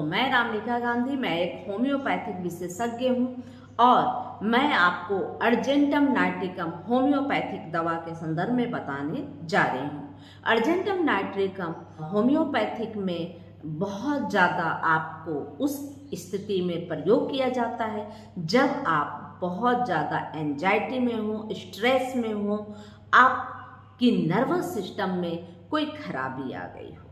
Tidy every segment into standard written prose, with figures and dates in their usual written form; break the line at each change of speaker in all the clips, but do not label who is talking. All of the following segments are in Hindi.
मैं रामनिका गांधी, मैं एक होम्योपैथिक विशेषज्ञ हूँ और मैं आपको अर्जेंटम नाइट्रिकम होम्योपैथिक दवा के संदर्भ में बताने जा रही हूँ। अर्जेंटम नाइट्रिकम होम्योपैथिक में बहुत ज़्यादा आपको उस स्थिति में प्रयोग किया जाता है जब आप बहुत ज़्यादा एंजाइटी में हो, स्ट्रेस में हो, आपकी नर्वस सिस्टम में कोई खराबी आ गई हो,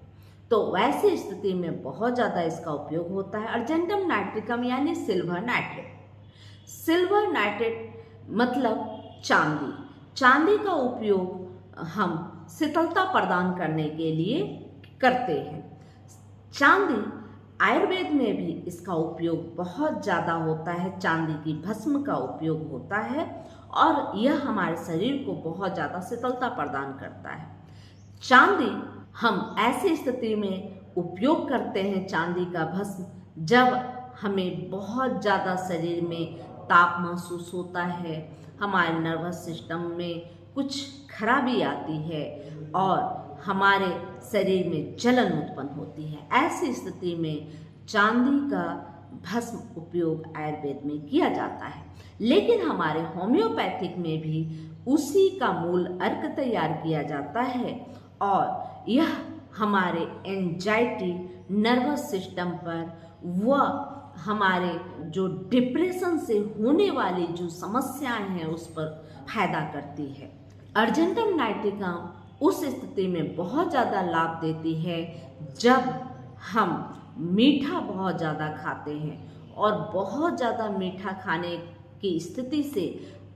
तो वैसी स्थिति में बहुत ज़्यादा इसका उपयोग होता है। अर्जेंटम नाइट्रिकम यानी सिल्वर नाइट्रेट। सिल्वर नाइट्रेट मतलब चांदी। चांदी का उपयोग हम शीतलता प्रदान करने के लिए करते हैं। चांदी आयुर्वेद में भी इसका उपयोग बहुत ज़्यादा होता है। चांदी की भस्म का उपयोग होता है और यह हमारे शरीर को बहुत ज़्यादा शीतलता प्रदान करता है। चांदी हम ऐसी स्थिति में उपयोग करते हैं चांदी का भस्म जब हमें बहुत ज़्यादा शरीर में ताप महसूस होता है, हमारे नर्वस सिस्टम में कुछ खराबी आती है और हमारे शरीर में जलन उत्पन्न होती है। ऐसी स्थिति में चांदी का भस्म उपयोग आयुर्वेद में किया जाता है, लेकिन हमारे होम्योपैथिक में भी उसी का मूल अर्क तैयार किया जाता है और यह हमारे एंजाइटी, नर्वस सिस्टम पर व हमारे जो डिप्रेशन से होने वाली जो समस्याएं हैं उस पर फायदा करती है। अर्जेंटम नाइट्रिकम उस स्थिति में बहुत ज़्यादा लाभ देती है जब हम मीठा बहुत ज़्यादा खाते हैं और बहुत ज़्यादा मीठा खाने की स्थिति से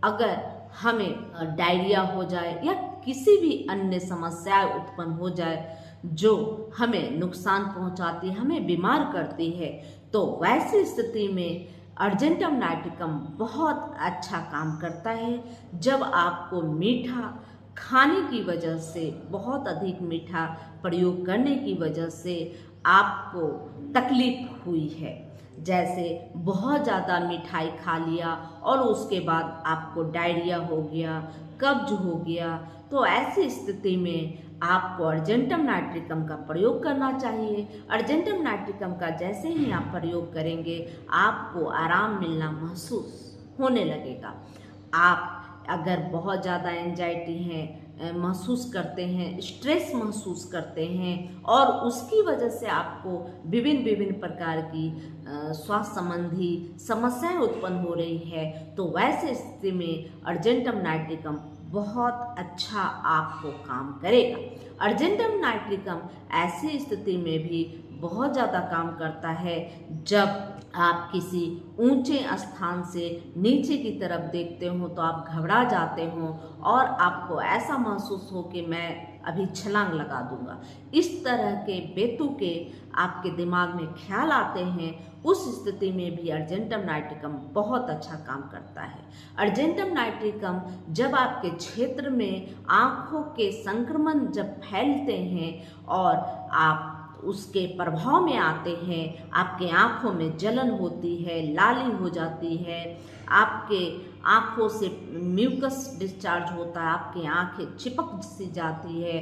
अगर हमें डायरिया हो जाए या किसी भी अन्य समस्या उत्पन्न हो जाए जो हमें नुकसान पहुंचाती है, हमें बीमार करती है, तो वैसी स्थिति में अर्जेंटम नाइट्रिकम बहुत अच्छा काम करता है। जब आपको मीठा खाने की वजह से, बहुत अधिक मीठा प्रयोग करने की वजह से आपको तकलीफ हुई है, जैसे बहुत ज़्यादा मिठाई खा लिया और उसके बाद आपको डायरिया हो गया, कब्ज हो गया, तो ऐसी स्थिति में आपको अर्जेंटम नाइट्रिकम का प्रयोग करना चाहिए। अर्जेंटम नाइट्रिकम का जैसे ही आप प्रयोग करेंगे आपको आराम मिलना महसूस होने लगेगा। आप अगर बहुत ज़्यादा एंजाइटी है महसूस करते हैं, स्ट्रेस महसूस करते हैं और उसकी वजह से आपको विभिन्न प्रकार की स्वास्थ्य संबंधी समस्याएं उत्पन्न हो रही है, तो वैसे स्थिति में अर्जेंटम नाइट्रिकम बहुत अच्छा आपको काम करेगा। अर्जेंटम नाइट्रिकम ऐसी स्थिति में भी बहुत ज़्यादा काम करता है जब आप किसी ऊंचे स्थान से नीचे की तरफ देखते हो तो आप घबरा जाते हो और आपको ऐसा महसूस हो कि मैं अभी छलांग लगा दूंगा। इस तरह के बेतुके आपके दिमाग में ख्याल आते हैं, उस स्थिति में भी अर्जेंटम नाइट्रिकम बहुत अच्छा काम करता है। अर्जेंटम नाइट्रिकम जब आपके क्षेत्र में आँखों के संक्रमण जब फैलते हैं और आप उसके प्रभाव में आते हैं, आपके आँखों में जलन होती है, लाली हो जाती है, आपके आँखों से म्यूकस डिस्चार्ज होता है, आपकी आँखें चिपक सी जाती है,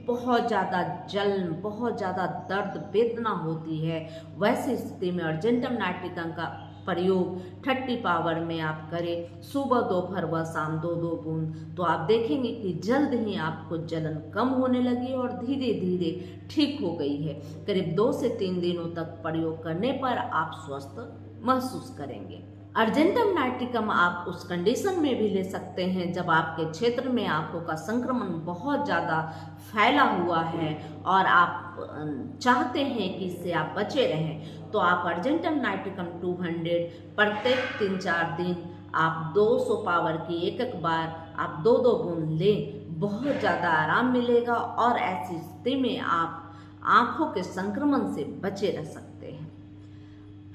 बहुत ज़्यादा जलन, बहुत ज़्यादा दर्द, वेदना होती है, वैसी स्थिति में अर्जेंटम नाइट्रिकम का प्रयोग 30 पावर में आप करें, सुबह दोपहर व शाम 2-2 बूंद, तो आप देखेंगे कि जल्द ही आपको जलन कम होने लगी और धीरे धीरे ठीक हो गई है। करीब 2 से 3 दिनों तक प्रयोग करने पर आप स्वस्थ महसूस करेंगे। अर्जेंटम नाइट्रिकम आप उस कंडीशन में भी ले सकते हैं जब आपके क्षेत्र में आँखों का संक्रमण बहुत ज़्यादा फैला हुआ है और आप चाहते हैं कि इससे आप बचे रहें, तो आप अर्जेंटम नाइट्रिकम 200 प्रत्येक 3-4 दिन आप 200 पावर की एक बार आप 2-2 बूंद लें, बहुत ज़्यादा आराम मिलेगा और ऐसी स्थिति में आप आँखों के संक्रमण से बचे रह सकते हैं।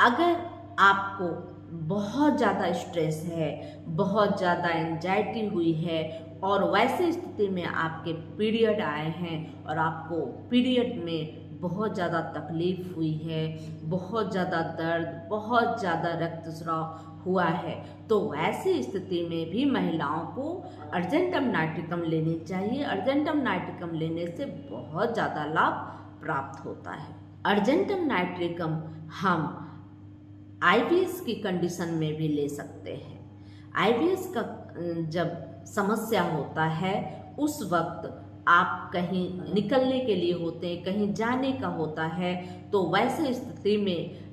अगर आपको बहुत ज़्यादा स्ट्रेस है, बहुत ज़्यादा एंजाइटी हुई है और वैसे स्थिति में आपके पीरियड आए हैं और आपको पीरियड में बहुत ज़्यादा तकलीफ हुई है, बहुत ज़्यादा दर्द, बहुत ज़्यादा रक्तस्राव हुआ है, तो ऐसी स्थिति में भी महिलाओं को अर्जेंटम नाइट्रिकम लेनी चाहिए। अर्जेंटम नाइट्रिकम लेने से बहुत ज़्यादा लाभ प्राप्त होता है। अर्जेंटम नाइट्रिकम हम आईबीएस की कंडीशन में भी ले सकते हैं। आईबीएस का जब समस्या होता है उस वक्त आप कहीं निकलने के लिए होते हैं, कहीं जाने का होता है, तो वैसे स्थिति में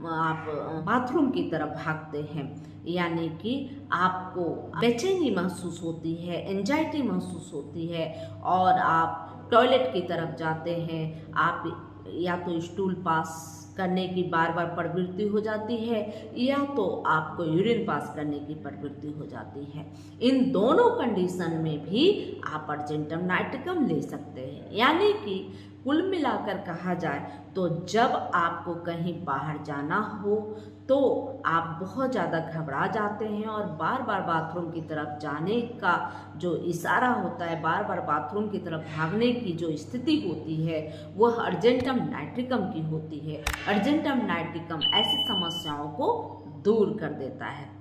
आप बाथरूम की तरफ भागते हैं, यानी कि आपको बेचैनी महसूस होती है, एंजाइटी महसूस होती है और आप टॉयलेट की तरफ जाते हैं। आप या तो स्टूल पास करने की बार बार प्रवृत्ति हो जाती है या तो आपको यूरिन पास करने की प्रवृत्ति हो जाती है। इन दोनों कंडीशन में भी आप अर्जेंटम नाइट्रिकम ले सकते हैं। यानी कि कुल मिलाकर कहा जाए तो जब आपको कहीं बाहर जाना हो तो आप बहुत ज़्यादा घबरा जाते हैं और बार बार बाथरूम की तरफ जाने का जो इशारा होता है, बार बार बाथरूम की तरफ भागने की जो स्थिति होती है वह अर्जेंटम नाइट्रिकम की होती है। अर्जेंटम नाइट्रिकम ऐसी समस्याओं को दूर कर देता है।